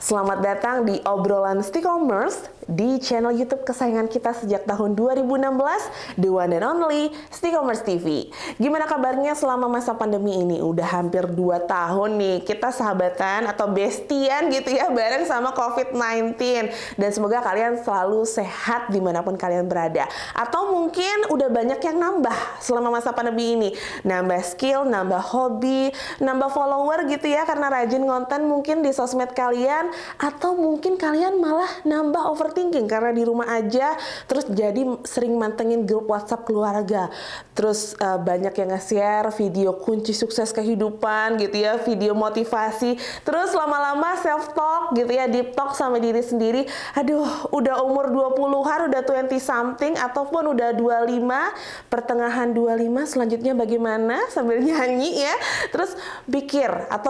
Selamat datang di obrolan Sticommerce di channel YouTube kesayangan kita sejak tahun 2016, the one and only Sticommerce TV. Gimana kabarnya selama masa pandemi ini? Udah hampir 2 tahun nih kita sahabatan atau bestian gitu ya bareng sama COVID-19. Dan semoga kalian selalu sehat dimanapun kalian berada. Atau mungkin udah banyak yang nambah selama masa pandemi ini. Nambah skill, nambah hobi, nambah follower gitu ya karena rajin konten mungkin di sosmed kalian. Atau mungkin kalian malah nambah overthinking karena di rumah aja, terus jadi sering mantengin grup WhatsApp keluarga, terus banyak yang nge-share video kunci sukses kehidupan gitu ya, video motivasi, terus lama-lama self talk gitu ya, deep talk sama diri sendiri. Aduh, udah umur 20-an, udah 20 something ataupun udah 25, pertengahan 25, selanjutnya bagaimana sambil nyanyi ya. Terus mikir,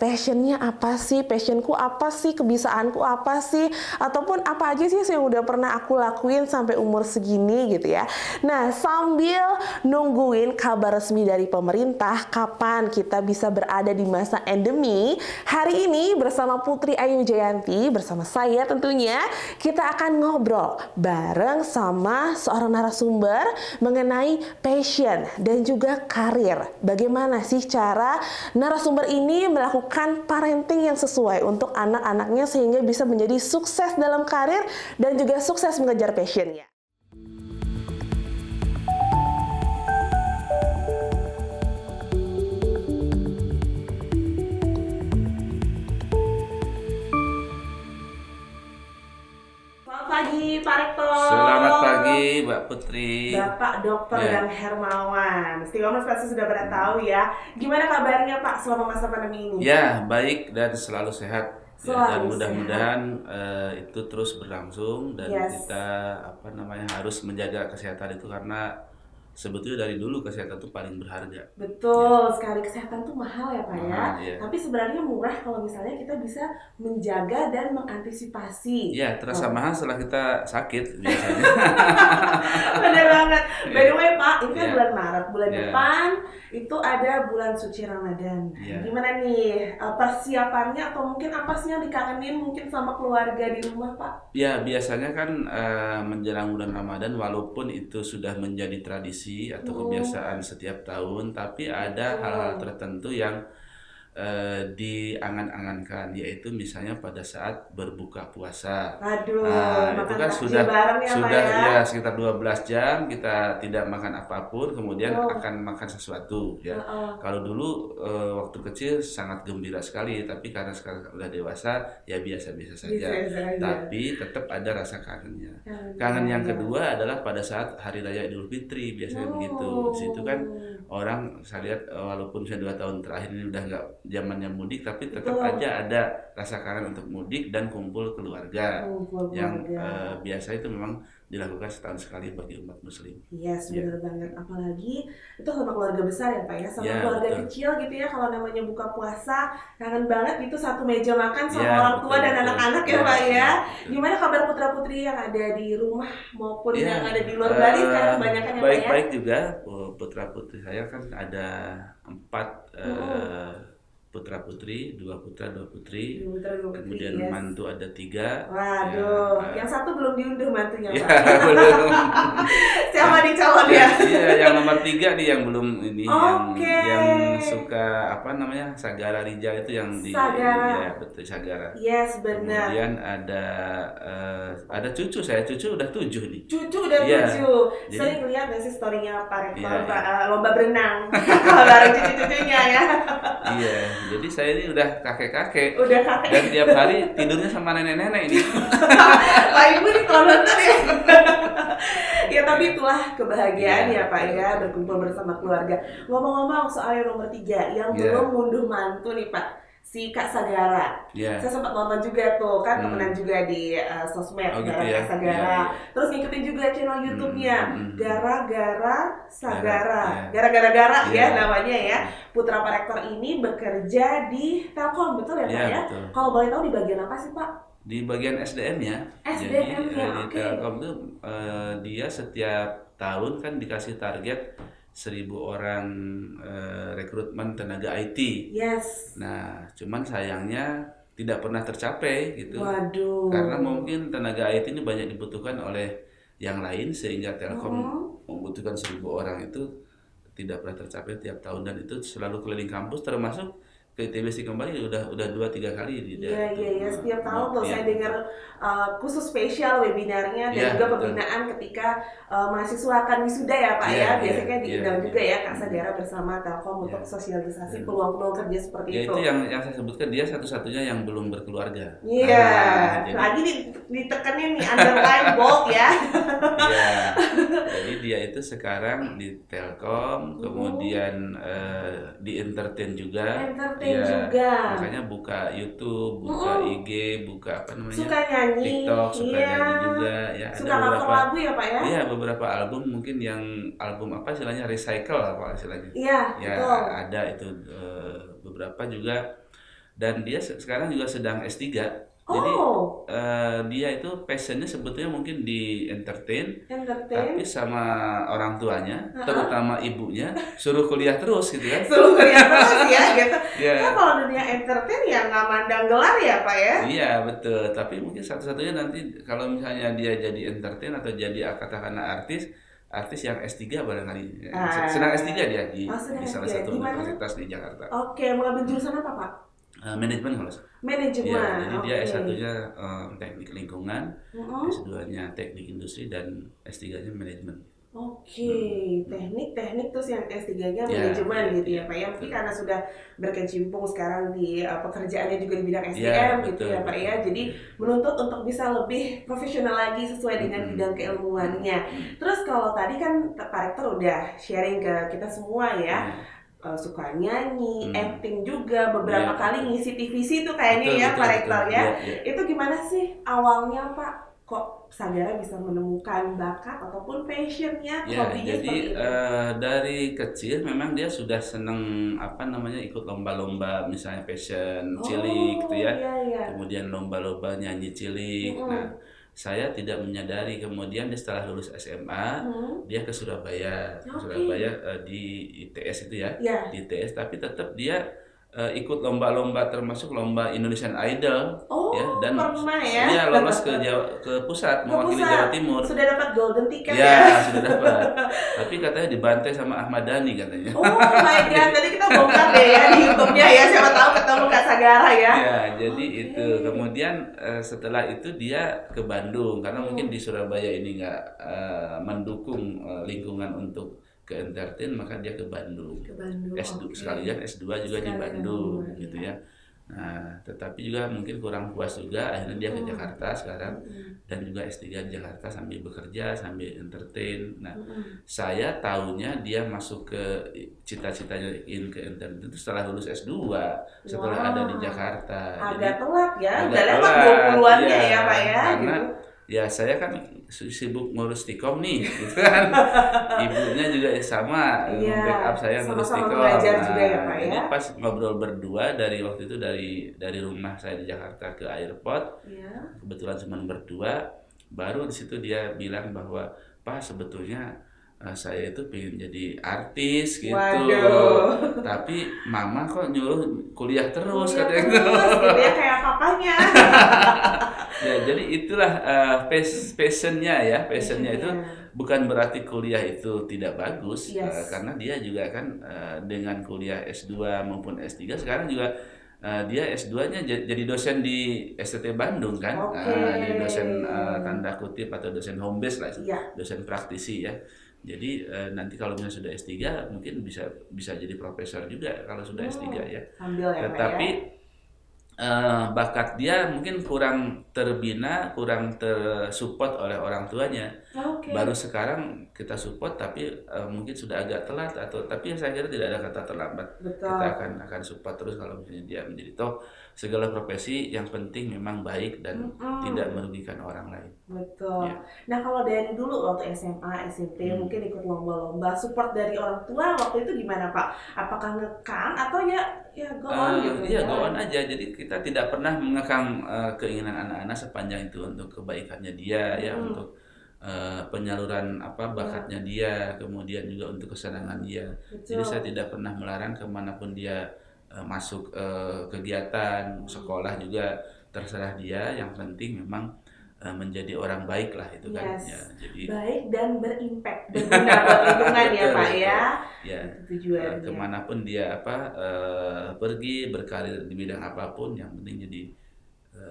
passionnya apa sih, passionku apa sih, kebisaanku apa sih, ataupun apa aja sih yang udah pernah aku lakuin sampai umur segini gitu ya. Nah, sambil nungguin kabar resmi dari pemerintah kapan kita bisa berada di masa endemi, hari ini bersama Putri Ayu Jayanti, bersama saya tentunya, kita akan ngobrol bareng sama seorang narasumber mengenai passion dan juga karir. Bagaimana sih cara narasumber ini melakukan parenting yang sesuai untuk anak-anaknya sehingga bisa menjadi sukses dalam karir dan juga sukses mengejar passionnya. Selamat pagi Pak Rektor. Selamat pagi Mbak Putri. Bapak Dr. Dan Hermawan. Sticommerce pasti sudah pada tahu ya. Gimana kabarnya Pak selama masa pandemi ini? Ya, baik dan selalu sehat. Dan Selalu mudah-mudahan itu terus berlangsung dan Yes. kita harus menjaga kesehatan itu karena sebetulnya dari dulu kesehatan itu paling berharga. Betul sekali, kesehatan tuh mahal ya Pak ya. Mahal, ya. Tapi sebenarnya murah kalau misalnya kita bisa menjaga dan mengantisipasi. Ya, terasa mahal setelah kita sakit biasanya. Bener banget. By the way Pak, ini kan Ya. bulan Maret, bulan Ya. depan itu ada bulan suci Ramadan. Ya. Gimana nih persiapannya atau mungkin apa sih yang dikangenin mungkin sama keluarga di rumah Pak? Ya, biasanya kan menjelang bulan Ramadan walaupun itu sudah menjadi tradisi atau kebiasaan setiap tahun, tapi ada hal-hal tertentu yang diangan-angankan, yaitu misalnya pada saat berbuka puasa. Aduh, Nah, itu makan kan takjil bareng ya Pak sudah ya. ya sekitar 12 jam kita tidak makan apapun, kemudian Betul. akan makan sesuatu ya. Heeh. Kalau dulu waktu kecil sangat gembira sekali, tapi karena sekarang udah dewasa ya biasa-biasa saja. Biasa aja. Tapi tetap ada rasa kangennya. Kangen Kangen yang banget. kedua adalah pada saat hari raya Idul Fitri, biasanya begitu. Di situ kan orang, saya lihat walaupun saya 2 tahun terakhir ini udah nggak zamannya mudik, tapi tetap Betul. aja ada rasa kangen untuk mudik dan kumpul keluarga Kumpul yang keluarga. biasa itu memang dilakukan setahun sekali bagi umat muslim. Yes, Ya. bener banget. Apalagi itu sama keluarga besar ya Pak ya, sama Ya, keluarga betul. kecil gitu ya. Kalau namanya buka puasa, kangen banget gitu satu meja makan sama Ya, orang tua betul, dan betul. anak-anak ya Ya, Pak ya. ya, Gimana kabar putra-putri yang ada di rumah maupun Ya, yang ada di luar Bali sekarang kebanyakan ya Pak ya? baik-baik juga. Putra-putri saya kan ada 4 putra putri, 2 putra 2 putri. Dua putra, dua putri, Kemudian yes. mantu ada 3. Waduh, Ya, yang satu belum diunduh mantunya ya, Pak. belum. Siapa nih calon ya? Iya, yang nomor 3 nih yang belum ini, Oke. yang suka Sagara Rija itu yang di Sagara. ya betul, Sagara. Yes, benar. Kemudian ada cucu saya, cucu udah 7 nih. Cucu udah Iya. 7. Jadi- Sering lihat nggak sih story-nya Pak Rektor, Iya, Pak, lomba berenang bareng cucu-cucunya ya. Iya, jadi saya ini udah kakek-kakek Udah kakek. dan tiap hari tidurnya sama nenek-nenek ini. Pak Ibu nih kalau nonton ya. Ya tapi itulah kebahagiaan Iya. ya Pak ya, berkumpul bersama keluarga. Ngomong-ngomong soal yang nomor 3 yang Iya. belum ngunduh mantu nih Pak, si Kak Sagara. Ya. Saya sempat nonton juga tuh, kan temenan juga di sosmed Oh, gitu gara ya. Kak Sagara. Iya, iya. Terus ngikutin juga channel YouTube-nya Gara-gara Sagara. Iya. Gara-gara ya Iya. namanya ya. Putra Pak Rektor ini bekerja di Telkom, betul ya Pak Iya, ya? betul. Kalau boleh tahu di bagian apa sih Pak? Di bagian SDM-nya. SDM-nya, Jadi di oke. Telkom tuh dia setiap tahun kan dikasih target 1.000 orang rekrutmen tenaga IT. Yes. Nah, cuman sayangnya tidak pernah tercapai gitu. Waduh. Karena mungkin tenaga IT ini banyak dibutuhkan oleh yang lain sehingga Telkom membutuhkan 1.000 orang itu tidak pernah tercapai tiap tahun, dan itu selalu keliling kampus, termasuk ke ITB kembali udah 2-3 kali di Iya, setiap tahun tuh saya dengar khusus spesial webinarnya dan Iya, juga betul. pembinaan ketika mahasiswa akan wisuda ya Pak Iya, ya. Biasanya diundang iya. juga ya Kak Sagara bersama Telkom untuk sosialisasi peluang-peluang kerja seperti Ya itu. itu yang saya sebutkan, dia satu-satunya yang belum berkeluarga. Iya, Jadi lagi ditekenin nih underline bold ya. iya. Jadi dia itu sekarang di Telkom, kemudian di entertain juga. Entertain Iya, juga. makanya buka YouTube, buka IG, buka apa namanya? Suka nyanyi. TikTok, suka Iya. nyanyi juga ya. Ada Suka cover beberapa lagu ya Pak ya? Iya, beberapa album mungkin yang album apa istilahnya, recycle apa istilahnya. Iya, Ya, betul. ada itu beberapa juga, dan dia sekarang juga sedang S3. Jadi Oh, dia itu passionnya sebetulnya mungkin di entertain, entertain. tapi sama orang tuanya, terutama ibunya, suruh kuliah terus gitu kan. Suruh kuliah terus ya gitu. Iya. Kan kalau dunia entertain ya nggak mandang gelar ya Pak ya? Iya betul, tapi mungkin satu-satunya nanti kalau misalnya dia jadi entertain atau jadi katakanlah artis yang S3 barangkali. Sedang S3 dia di salah S3. satu Di mana? universitas di Jakarta. Oke, mengambil jurusan apa Pak? Manajemen kalau salah. Manajemen. Iya, jadi dia Oke. S1-nya teknik lingkungan, Mm-mm. S2-nya teknik industri, dan S3-nya manajemen. Oke, teknik terus yang S3-nya Ya, manajemen gitu ya iya, Pak ya. Mungkin betul. karena sudah berkecimpung sekarang di pekerjaannya juga di bidang Ya, SDM gitu betul, ya Pak ya. betul. Jadi menuntut untuk bisa lebih profesional lagi sesuai dengan bidang keilmuannya. Terus kalau tadi kan Pak Rektor udah sharing ke kita semua ya. Suka nyanyi, acting juga, beberapa Iya, kali ngisi TVC tuh kayaknya betul, ya betul, Pak betul. Rektor ya. Iya. Itu gimana sih awalnya Pak? Kok Sagara bisa menemukan bakat ataupun passionnya, Ya, hobinya jadi seperti itu? dari kecil memang dia sudah seneng apa namanya, ikut lomba-lomba, misalnya fashion cilik gitu ya. Iya. Kemudian lomba-lomba nyanyi cilik. Nah, saya tidak menyadari, kemudian dia setelah lulus SMA dia ke Surabaya. Surabaya di ITS itu ya. Iya. Di ITS, tapi tetap dia ikut lomba-lomba, termasuk lomba Indonesian Idol ya, dan pernah ya? dia lolos ke pusat, mewakili Jawa Timur. Sudah dapat golden ticket Ya, sudah dapat. Tapi katanya dibantai sama Ahmad Dhani katanya. Oh my god, tadi kita bongkar deh ya di YouTube-nya ya, siapa tahu ketemu Kak Sagara ya. Ya, jadi itu. Kemudian setelah itu dia ke Bandung, karena mungkin di Surabaya ini nggak mendukung lingkungan untuk ke entertain, maka dia ke Bandung. S2 sekalian S2 juga di Bandung gitu ya. Nah, tetapi juga mungkin kurang puas juga, akhirnya dia ke Jakarta sekarang, dan juga S3 di Jakarta sambil bekerja, sambil entertain. Nah, saya tahunya dia masuk ke cita-citanya ke entertain itu setelah lulus S2, setelah ada di Jakarta. Agak telat ya, agak udah lewat telat, 20-annya iya. ya Pak ya. Karena gitu. ya saya kan sibuk ngurus Tikom nih, gitu kan. Ibunya juga sama, backup saya ngurus sama-sama Tikom. belajar juga ya Pak Jadi ya. pas ngobrol berdua dari waktu itu dari rumah saya di Jakarta ke airport, kebetulan cuma berdua, baru di situ dia bilang bahwa Pak, sebetulnya saya itu pengen jadi artis gitu. Waduh. Tapi mama kok nyuruh kuliah terus katanya. Terus gitu ya, kayak papanya. Ya, jadi itulah passionnya ya. Passionnya itu bukan berarti kuliah itu tidak bagus, karena dia juga kan dengan kuliah S2 maupun S3 sekarang juga dia S2-nya jadi dosen di STT Bandung kan. Jadi dosen tanda kutip atau dosen home base lah, dosen praktisi ya. Jadi nanti kalau misalnya sudah S3 mungkin bisa jadi profesor juga kalau sudah S3 ya. Tetapi bakat dia mungkin kurang terbina, kurang tersupport oleh orang tuanya. Baru sekarang kita support, tapi mungkin sudah agak telat, tapi saya kira tidak ada kata terlambat. Kita akan support terus kalau misalnya dia menjadi toh. Segala profesi yang penting memang baik dan tidak merugikan orang lain. Betul. Ya. Nah, kalau dari dulu waktu SMA, SMP mungkin ikut lomba-lomba, support dari orang tua waktu itu gimana Pak? Apakah ngekang atau ya go on gitu? Iya, go on aja. Jadi kita tidak pernah mengekang keinginan anak-anak sepanjang itu untuk kebaikannya dia ya, untuk penyaluran bakatnya dia, kemudian juga untuk kesenangan dia. Jadi saya tidak pernah melarang kemanapun dia masuk kegiatan sekolah juga terserah dia, yang penting memang menjadi orang baik lah itu kan. Yes. Ya, jadi baik dan berimpact, berguna buat lingkungan ya Pak ya. ya Itu tujuannya. kemanapun dia pergi berkarir di bidang apapun, yang penting jadi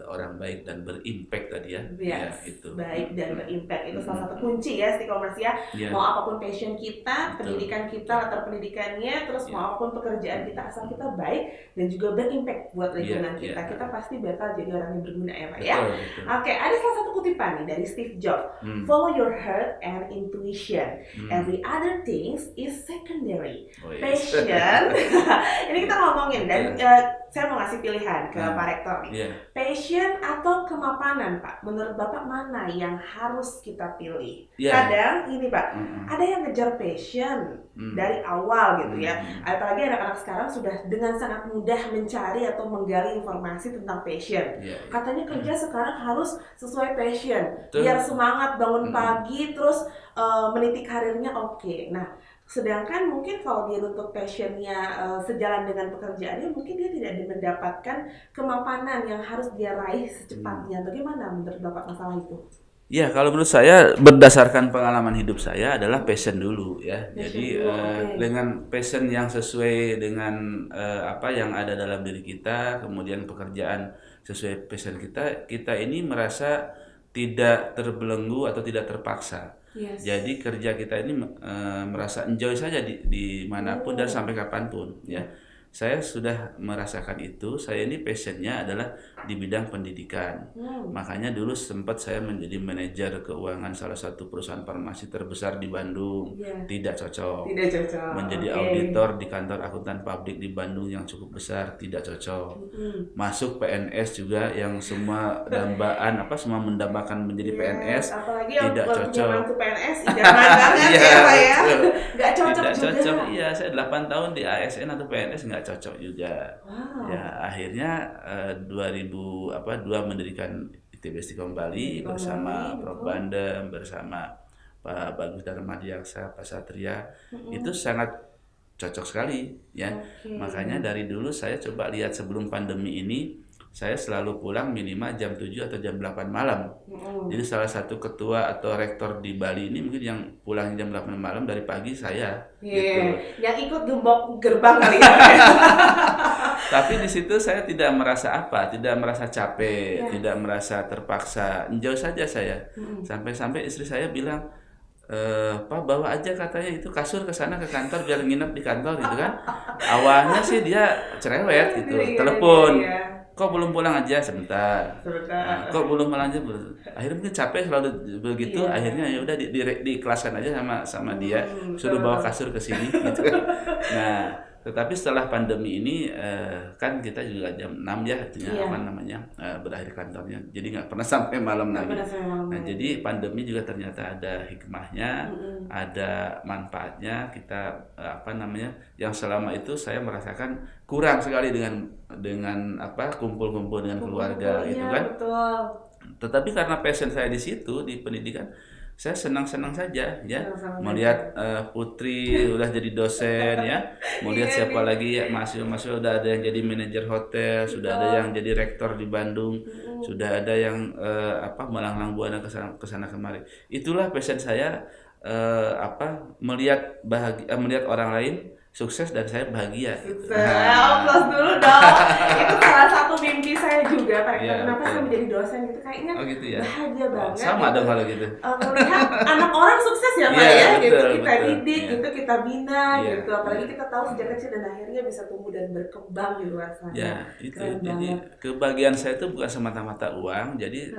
orang baik dan berimpact tadi ya. Ya Yes, itu. baik dan berimpact itu salah satu kunci ya Stikomers ya. Ya. Mau apapun passion kita, Betul. pendidikan kita, latar pendidikannya, terus mau apapun pekerjaan kita, asal kita baik dan juga berimpact buat lingkungan kita, kita pasti bakal jadi orang yang berguna ya Pak ya. Betul. Oke, ada salah satu kutipan nih dari Steve Jobs. Follow your heart and intuition. Every other things is secondary. Passion. Ini kita ngomongin dan saya mau ngasih pilihan ke Pak Rektor nih. Passion atau kemapanan Pak? Menurut Bapak mana yang harus kita pilih? Kadang ini Pak, ada yang ngejar passion dari awal gitu ya. Apalagi anak-anak sekarang sudah dengan sangat mudah mencari atau menggali informasi tentang passion. Katanya kerja sekarang harus sesuai passion, biar semangat bangun pagi, terus meniti karirnya oke. Nah, sedangkan mungkin kalau dia untuk passionnya sejalan dengan pekerjaannya, mungkin dia tidak mendapatkan kemapanan yang harus dia raih secepatnya. Bagaimana menurut Bapak masalah itu? Ya, kalau menurut saya berdasarkan pengalaman hidup saya adalah passion dulu ya. Jadi dengan passion yang sesuai dengan apa yang ada dalam diri kita, kemudian pekerjaan sesuai passion kita, kita ini merasa tidak terbelenggu atau tidak terpaksa. Jadi kerja kita ini merasa enjoy saja di manapun dan sampai kapanpun ya. Saya sudah merasakan itu. Saya ini passionnya adalah di bidang pendidikan. Makanya dulu sempat saya menjadi manajer keuangan salah satu perusahaan farmasi terbesar di Bandung. Tidak cocok. Menjadi auditor di kantor akuntan publik di Bandung yang cukup besar, tidak cocok. Masuk PNS juga yang semua dambaan semua mendambakan menjadi PNS, apalagi tidak cocok. Apalagi PNS idaman banget ya Pak ya. Nggak cocok tidak juga. Cocok. Iya, saya 8 tahun di ASN atau PNS nggak cocok juga. Ya, akhirnya 2002 mendirikan ITB Stikom Bali bersama Prof. Bandem, bersama Pak Bagus Darmadiaksa, Pak Satria. Itu sangat cocok sekali ya. Makanya dari dulu saya coba lihat sebelum pandemi ini, saya selalu pulang minimal jam 7 atau jam 8 malam. Jadi salah satu ketua atau rektor di Bali ini mungkin yang pulang jam 8 malam dari pagi saya. Gitu. Yang ikut gembok gerbang kali ya. Tapi di situ saya tidak merasa tidak merasa capek, tidak merasa terpaksa. Enjoy saja saya. Sampai-sampai istri saya bilang, Pak bawa aja katanya itu kasur ke sana ke kantor biar nginep di kantor gitu kan. Awalnya sih dia cerewet gitu, telepon. Kok belum pulang aja sebentar. Kok belum pulang aja. Akhirnya mungkin capek selalu begitu. Akhirnya ya udah diikhlaskan aja sama dia, suruh bawa kasur ke sini gitu. Nah, tetapi setelah pandemi ini kan kita juga jam 6 ya artinya berakhir kantornya. Jadi nggak pernah sampai malam lagi. Nah, jadi pandemi juga ternyata ada hikmahnya, ada manfaatnya. Kita yang selama itu saya merasakan kurang sekali dengan kumpul-kumpul dengan keluarga gitu kan. Betul. Tetapi karena passion saya di situ di pendidikan, saya senang-senang saja ya, melihat Putri udah jadi dosen ya, melihat siapa lagi ya mahasiswa udah ada yang jadi manajer hotel, sudah ada yang jadi rektor di Bandung, sudah ada yang melanglang buana ke sana kemari. Itulah passion saya, melihat orang lain sukses dan saya bahagia. Aplaus dulu dong. Itu salah satu mimpi saya juga Pak. Kenapa saya menjadi dosen gitu, kayaknya bahagia banget. Sama dong kalau gitu. Melihat anak orang sukses ya Pak ya, gitu kita didik, gitu kita bina, gitu. Apalagi kita tahu sejak kecil dan akhirnya bisa tumbuh dan berkembang di luar sana. Ya, itu. Jadi kebahagiaan saya itu bukan semata-mata uang. Jadi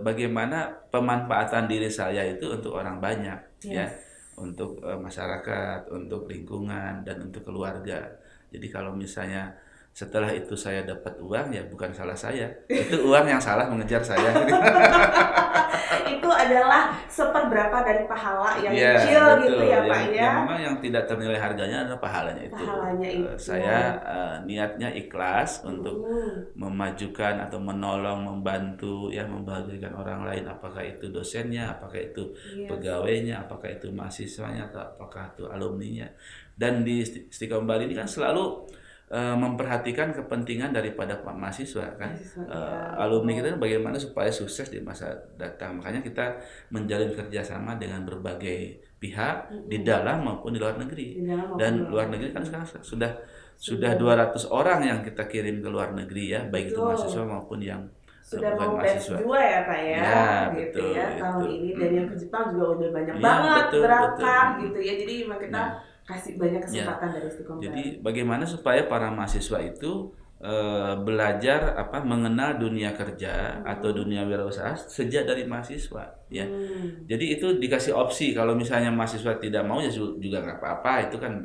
bagaimana pemanfaatan diri saya itu untuk orang banyak, ya. Untuk masyarakat, untuk lingkungan, dan untuk keluarga. Jadi kalau misalnya setelah itu saya dapat uang, ya bukan salah saya. Itu uang yang salah mengejar saya. Itu adalah seperberapa dari pahala yang kecil gitu ya Pak ya. Memang yang tidak ternilai harganya adalah pahalanya itu. Saya niatnya ikhlas untuk memajukan atau menolong, membantu, ya membahagiakan orang lain. Apakah itu dosennya, apakah itu pegawainya, apakah itu mahasiswanya, atau apakah itu alumninya. Dan di Stikom Bali ini kan selalu memperhatikan kepentingan daripada mahasiswa kan. Alumni kita bagaimana supaya sukses di masa datang. Makanya kita menjalin kerjasama dengan berbagai pihak di dalam maupun di luar negeri. Dan luar negeri kan sekarang sudah 200 orang yang kita kirim ke luar negeri ya, baik itu mahasiswa maupun yang sudah bukan mau mahasiswa. batch 2 ya Pak ya, Ya, gitu betul, ya tahun itu. ini, dan yang ke Jepang juga udah banyak Ya, banget betul, berangkat betul. gitu ya, jadi memang kita Nah, kasih banyak kesempatan dari Istiqomah. jadi bagaimana supaya para mahasiswa itu belajar mengenal dunia kerja atau dunia wirausaha sejak dari mahasiswa ya. Jadi itu dikasih opsi, kalau misalnya mahasiswa tidak mau ya juga nggak apa-apa, itu kan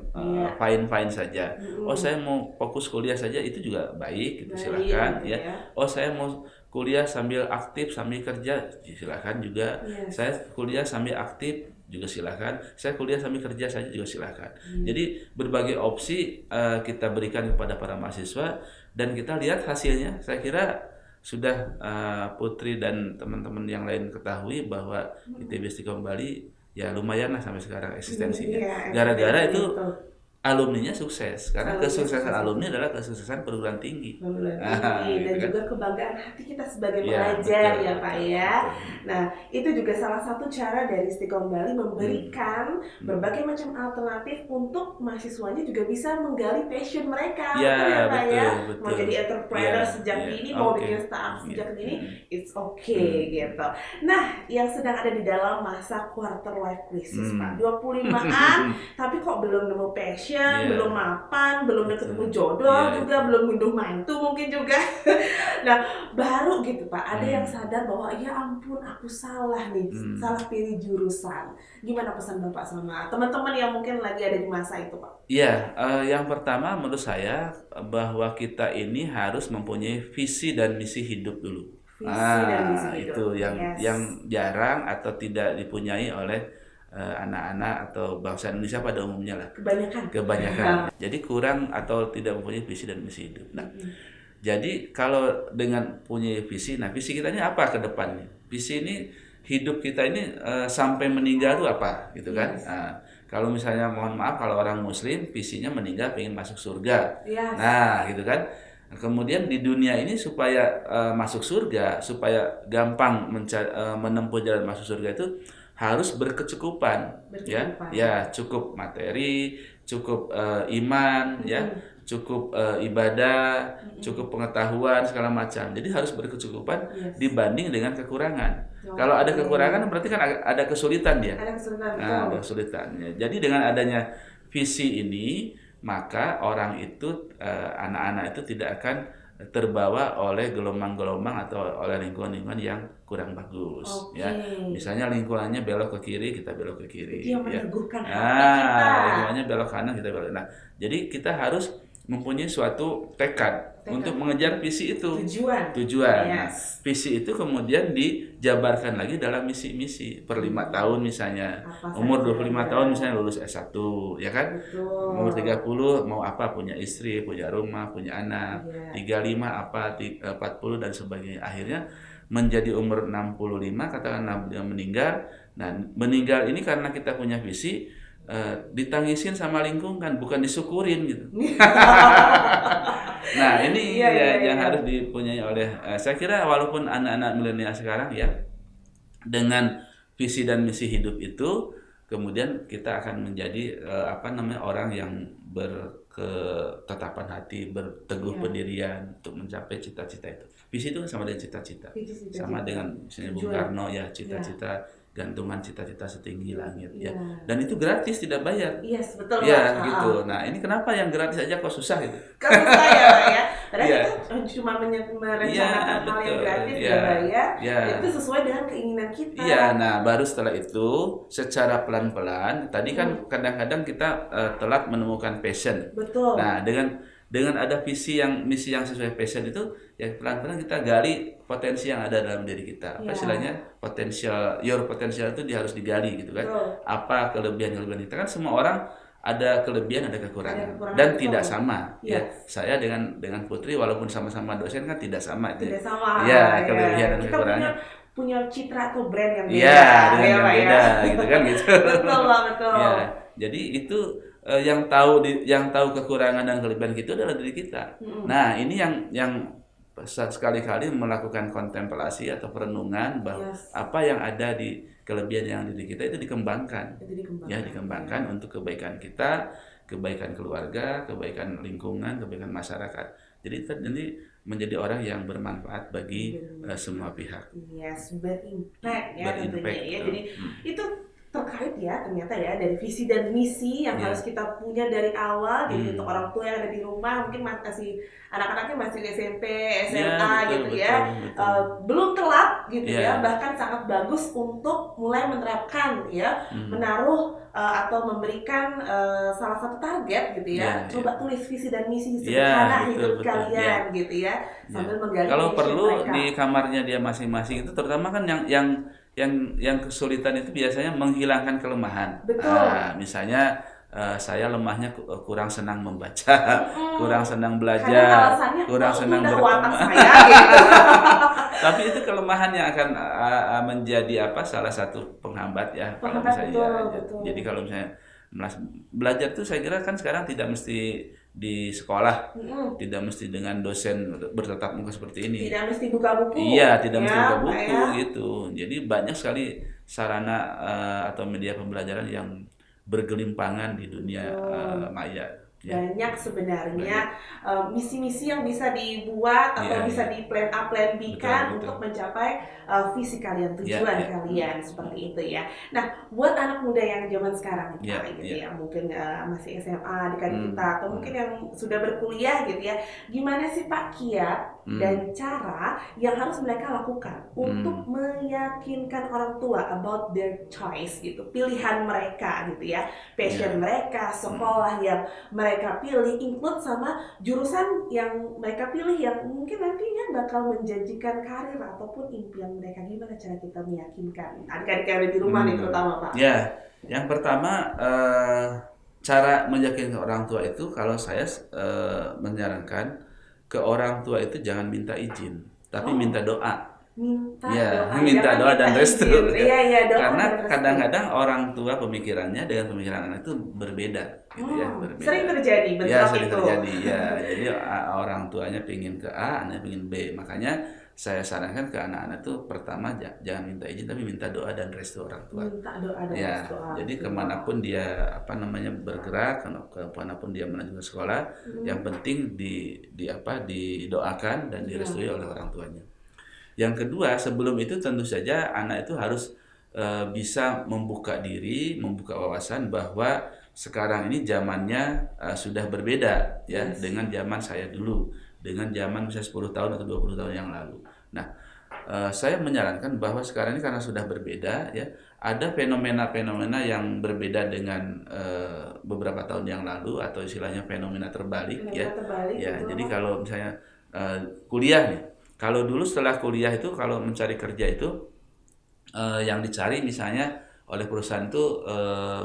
fine saja. Oh saya mau fokus kuliah saja, itu juga baik, gitu silakan ya. Oh saya mau kuliah sambil aktif sambil kerja, silakan juga. Saya kuliah sambil aktif juga silakan. Saya kuliah sambil kerja saja juga silakan. Jadi berbagai opsi kita berikan kepada para mahasiswa, dan kita lihat hasilnya. Saya kira sudah Putri dan teman-teman yang lain ketahui bahwa ITB Istiqomah Bali ya lumayan lah sampai sekarang eksistensinya. Gara-gara itu alumninya sukses, karena kesuksesan alumni adalah kesuksesan perguruan tinggi. Dan gitu kan. juga kebanggaan hati kita sebagai Ya, pengajar betul, ya Pak betul, ya. betul. Nah itu juga salah satu cara dari Istiqomah Bali memberikan berbagai macam alternatif untuk mahasiswanya juga bisa menggali passion mereka. Ya, Betul ya Pak ya. betul. Mau jadi entrepreneur Ya, sejak ya, dini, mau oke. bikin startup sejak Ya, dini, it's okay gitu. Nah yang sedang ada di dalam masa quarter life crisis Pak, 25-an tapi kok belum nemu passion, Ya. belum mapan, belum ketemu Betul. jodoh Ya. juga, belum ngunduh mantu mungkin juga. Nah baru gitu Pak, ada yang sadar bahwa ya ampun aku salah nih, salah pilih jurusan. Gimana pesan Bapak sama teman-teman yang mungkin lagi ada di masa itu Pak? Ya, yang pertama menurut saya bahwa kita ini harus mempunyai visi dan misi hidup dulu. Visi dan misi hidup. Itu yang jarang atau tidak dipunyai oleh anak-anak atau bangsa Indonesia pada umumnya lah. Kebanyakan. Jadi kurang atau tidak mempunyai visi dan misi hidup. Nah, jadi kalau dengan punya visi, nah visi kita ini apa ke depannya? Visi ini hidup kita ini sampai meninggal itu apa, gitu kan? Nah, kalau misalnya mohon maaf kalau orang Muslim visinya meninggal pengen masuk surga, nah gitu kan? Kemudian di dunia ini supaya masuk surga, supaya gampang menempuh jalan masuk surga itu harus berkecukupan. Ya cukup materi, cukup iman, ya cukup ibadah, cukup pengetahuan segala macam. Jadi harus berkecukupan dibanding dengan kekurangan. Kalau ada kekurangan berarti kan ada kesulitan dia. Ada kesulitannya. Jadi dengan adanya visi ini, maka orang itu anak-anak itu tidak akan terbawa oleh gelombang-gelombang atau oleh lingkungan-lingkungan yang kurang bagus. Ya, misalnya lingkungannya belok ke kiri, kita belok ke kiri. Itu yang meneguhkan hati kita. Lingkungannya belok kanan, kita belok. Nah, jadi kita harus mempunyai suatu tekad untuk mengejar visi itu. Tujuan. Nah, visi itu kemudian dijabarkan lagi dalam misi-misi per 5 tahun misalnya. Umur 25 tahun misalnya lulus S1, ya kan? Umur 30 mau apa? Punya istri, punya rumah, punya anak. 35 apa? 40 dan sebagainya. Akhirnya menjadi umur 65, katakan meninggal. Nah, meninggal ini karena kita punya visi, ditangisin sama lingkungan, bukan disyukurin gitu. Nah ini yang harus dipunyai oleh saya kira walaupun anak-anak milenial sekarang ya, dengan visi dan misi hidup itu kemudian kita akan menjadi orang yang berketetapan hati, berteguh pendirian untuk mencapai cita-cita itu. Visi itu sama dengan cita-cita. Sama dengan misalnya Bung Karno ya, cita-cita gantungan cita-cita setinggi langit ya. Dan itu gratis, tidak bayar. Betul. Ya gitu. Nah ini kenapa yang gratis aja kok susah gitu? Kok susah ya Pak ya? Padahal kita cuma merencanakan hal yang gratis tidak bayar. Itu sesuai dengan keinginan kita. Nah baru setelah itu secara pelan-pelan. Tadi kan kadang-kadang kita telat menemukan passion. Betul. Nah dengan ada misi yang sesuai passion itu, ya pelan-pelan kita gali potensi yang ada dalam diri kita. Apa istilahnya? Your potential itu harus digali gitu kan. Apa kelebihan-kelebihan kita, kan semua orang ada kelebihan, ada kekurangan. Dan tidak sama. Ya, saya dengan Putri walaupun sama-sama dosen kan tidak sama itu. Tidak sama. Ya, kelebihan dan kekurangan. Kita punya citra atau brand yang beda. Iya, dengan yang beda gitu kan gitu. Betul. Ya, jadi itu yang tahu kekurangan dan kelebihan kita adalah diri kita. Nah, ini yang sekali-kali melakukan kontemplasi atau perenungan bahwa apa yang ada di kelebihan yang diri kita itu dikembangkan. Ya, dikembangkan untuk kebaikan kita, kebaikan keluarga, kebaikan lingkungan, kebaikan masyarakat. Jadi menjadi orang yang bermanfaat bagi semua pihak. Yes, berimpact ya tentunya ya. Jadi itu terkait ya ternyata ya dari visi dan misi yang harus kita punya dari awal. Jadi untuk orang tua yang ada di rumah mungkin masih anak-anaknya masih SMP, SMA gitu ya, belum telat gitu ya, bahkan sangat bagus untuk mulai menerapkan ya, menaruh atau memberikan salah satu target gitu ya, coba tulis visi dan misi sederhana hidup kalian gitu ya, sambil menggali kalau perlu mereka. di kamarnya dia masing-masing itu terutama kan yang kesulitan itu biasanya menghilangkan kelemahan. Misalnya saya lemahnya kurang senang membaca, kurang senang belajar, kurang senang berteman. Gitu. Tapi itu kelemahan yang akan menjadi salah satu penghambat ya. Kalau misalnya betul. Jadi kalau misalnya belajar itu saya kira kan sekarang tidak mesti di sekolah, tidak mesti dengan dosen bertatap muka seperti ini. Tidak mesti buka buku. Iya, tidak mesti buka buku gitu. Jadi banyak sekali sarana atau media pembelajaran yang bergelimpangan di dunia maya. Banyak sebenarnya misi-misi yang bisa dibuat atau bisa di plan A, plan B kan untuk mencapai visi kalian, tujuan kalian seperti itu ya. Nah, buat anak muda yang zaman sekarang gitu ya, mungkin masih SMA adik-adik kita atau mungkin yang sudah berkuliah gitu ya, gimana sih Pak kiat dan cara yang harus mereka lakukan untuk meyakinkan orang tua about their choice gitu, pilihan mereka gitu ya, passion mereka, sekolah yang mereka pilih, include sama jurusan yang mereka pilih yang mungkin nantinya bakal menjanjikan karir ataupun impian mereka. Gimana cara kita meyakinkan adik-adik yang ada di rumah nih terutama Pak? Ya, yang pertama cara meyakinkan orang tua itu kalau saya menyarankan ke orang tua itu jangan minta izin, tapi minta doa. Minta doa dan restu. Karena kadang-kadang orang tua pemikirannya dengan pemikiran anak itu berbeda, gitu ya. Berbeda. Sering terjadi, sering terjadi. Jadi orang tuanya pingin ke A, anaknya pingin B. Makanya saya sarankan ke anak-anak itu pertama jangan minta izin, tapi minta doa dan restu orang tua. Minta doa dan restu. Jadi kemanapun dia bergerak, kemanapun dia melanjutkan sekolah, yang penting didoakan dan direstui oleh orang tuanya. Yang kedua, sebelum itu tentu saja anak itu harus bisa membuka diri, membuka wawasan bahwa sekarang ini zamannya sudah berbeda ya dengan zaman saya dulu, dengan zaman misalnya 10 tahun atau 20 tahun yang lalu. Nah, saya menyarankan bahwa sekarang ini karena sudah berbeda ya, ada fenomena-fenomena yang berbeda dengan beberapa tahun yang lalu atau istilahnya fenomena terbalik ya. Jadi kalau misalnya kuliah nih, kalau dulu setelah kuliah itu kalau mencari kerja itu yang dicari misalnya oleh perusahaan itu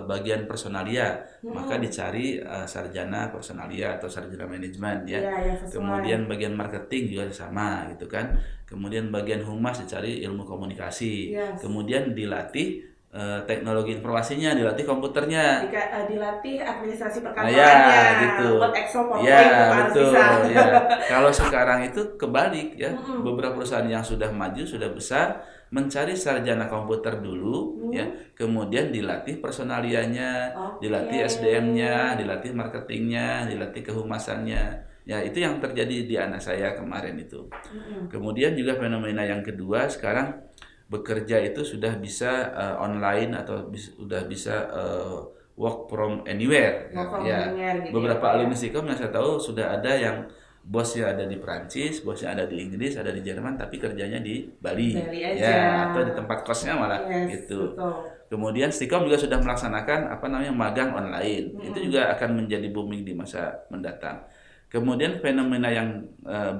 bagian personalia, maka dicari sarjana personalia atau sarjana manajemen ya. Kemudian bagian marketing juga sama gitu kan. Kemudian bagian humas dicari ilmu komunikasi. Kemudian dilatih teknologi informasinya, dilatih komputernya, dilatih administrasi perkantorannya, gitu. Buat Excel, PowerPoint, betul. Kalau sekarang itu kebalik ya, beberapa perusahaan yang sudah maju, sudah besar, mencari sarjana komputer dulu, ya, kemudian dilatih personalianya, dilatih SDM-nya, dilatih marketingnya, dilatih kehumasannya. Ya, itu yang terjadi di anak saya kemarin itu. Kemudian juga fenomena yang kedua, sekarang bekerja itu sudah bisa online atau sudah bisa work from anywhere. Beberapa alumni Stikom yang saya tahu sudah ada yang bosnya ada di Perancis, bosnya ada di Inggris, ada di Jerman, tapi kerjanya di Bali ya, atau di tempat kosnya malah gitu. Betul. Kemudian Stikom juga sudah melaksanakan magang online. Itu juga akan menjadi booming di masa mendatang. Kemudian fenomena yang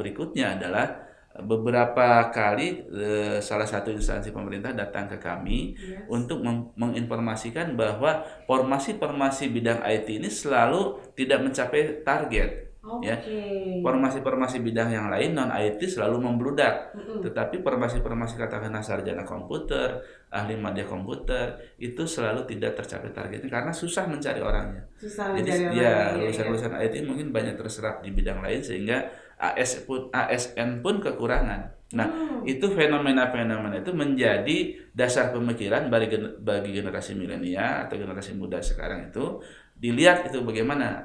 berikutnya adalah beberapa kali salah satu instansi pemerintah datang ke kami untuk menginformasikan bahwa formasi bidang IT ini selalu tidak mencapai target. Ya, formasi-formasi bidang yang lain non IT selalu membludak, tetapi formasi-formasi katakanlah sarjana komputer, ahli media komputer itu selalu tidak tercapai targetnya karena susah mencari orangnya. Jadi ya lulusan-lulusan IT mungkin banyak terserap di bidang lain sehingga ASN pun kekurangan. Nah, itu fenomena-fenomena itu menjadi dasar pemikiran bagi generasi milenial atau generasi muda sekarang itu dilihat itu bagaimana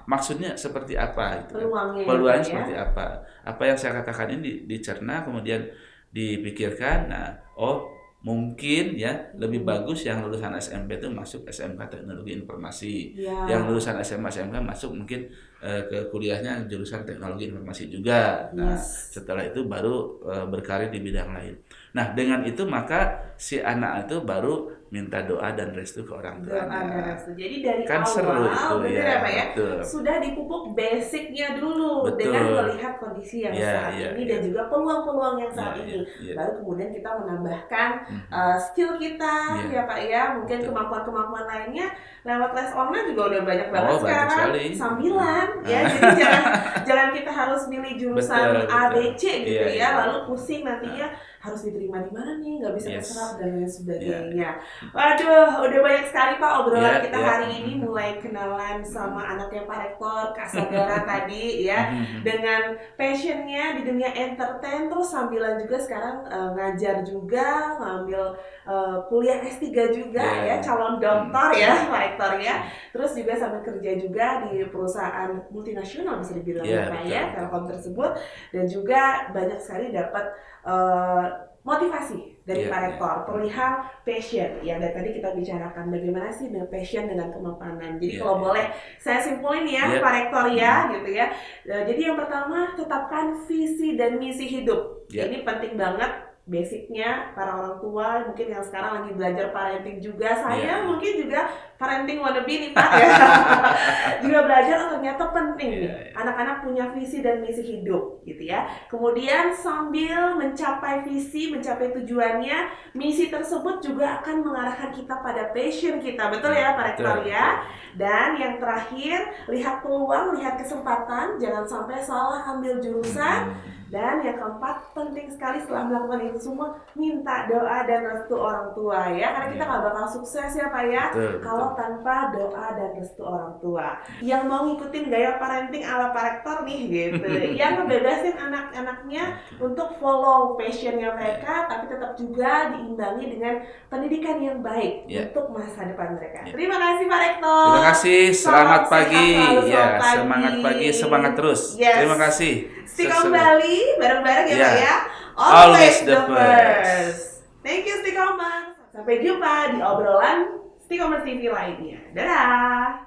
maksudnya seperti apa gitu. Peluangnya seperti apa yang saya katakan ini dicerna kemudian dipikirkan. Nah, mungkin ya lebih bagus yang lulusan SMP itu masuk SMK Teknologi Informasi, yang lulusan SMA SMK masuk mungkin ke kuliahnya jurusan Teknologi Informasi juga. Nah, setelah itu baru berkarir di bidang lain. Nah, dengan itu maka si anak itu baru minta doa dan restu ke orang tuanya. Jadi dari kan awal seru itu, ya, Pak ya, betul. sudah dipupuk basicnya dulu dengan melihat kondisi yang saat ini dan juga peluang-peluang yang saat ini. Baru kemudian kita menambahkan skill kita ya Pak ya, mungkin kemampuan-kemampuan lainnya lewat les online juga udah banyak banget sekarang. Sambilan ya, jadi jangan kita harus milih jurusan A, B, C gitu ya, lalu pusing nantinya harus diterima di mana nih, nggak bisa terserap dan lain sebagainya. Waduh, udah banyak sekali Pak obrolan kita hari ini, mulai kenalan sama anaknya Pak Rektor, Kak Sagara tadi ya, dengan passionnya di dunia entertain, terus sambilan juga sekarang ngajar juga, ngambil kuliah S3 juga ya, calon dokter ya Pak Rektor ya, terus juga sambil kerja juga di perusahaan multinasional bisa dibilang Pak ya, Telkom tersebut, dan juga banyak sekali dapat motivasi dari Pak Rektor perihal passion ya, dan tadi kita bicarakan bagaimana sih dengan passion dengan kemapanan. Jadi kalau boleh saya simpulin ya Pak Rektor ya gitu ya. Jadi yang pertama, tetapkan visi dan misi hidup. Ini penting banget. Basicnya para orang tua mungkin yang sekarang lagi belajar parenting juga, saya mungkin juga parenting wannabe nih Pak ya. Juga belajar ternyata penting nih anak-anak punya visi dan misi hidup gitu ya. Kemudian sambil mencapai visi, mencapai tujuannya, misi tersebut juga akan mengarahkan kita pada passion kita, betul ya Pak Rektor ya. Dan yang terakhir, lihat peluang, lihat kesempatan, jangan sampai salah ambil jurusan. Dan yang keempat, penting sekali setelah melakukan itu semua, minta doa dan restu orang tua ya, karena kita nggak bakal sukses ya Pak ya kalau tanpa doa dan restu orang tua. Yang mau ngikutin gaya parenting ala Pak Rektor nih gitu, yang ngebebasin anak-anaknya untuk follow passionnya mereka, tapi tetap juga diimbangi dengan pendidikan yang baik untuk masa depan mereka. Terima kasih Pak Rektor. Terima kasih, selamat pagi ya, semangat pagi, semangat terus. Terima kasih. Stick kembali bareng-bareng ya Pak ya. Always the first. Thank you Stick Commerce. Sampai jumpa di obrolan Stick Commerce TV lainnya. Dadah.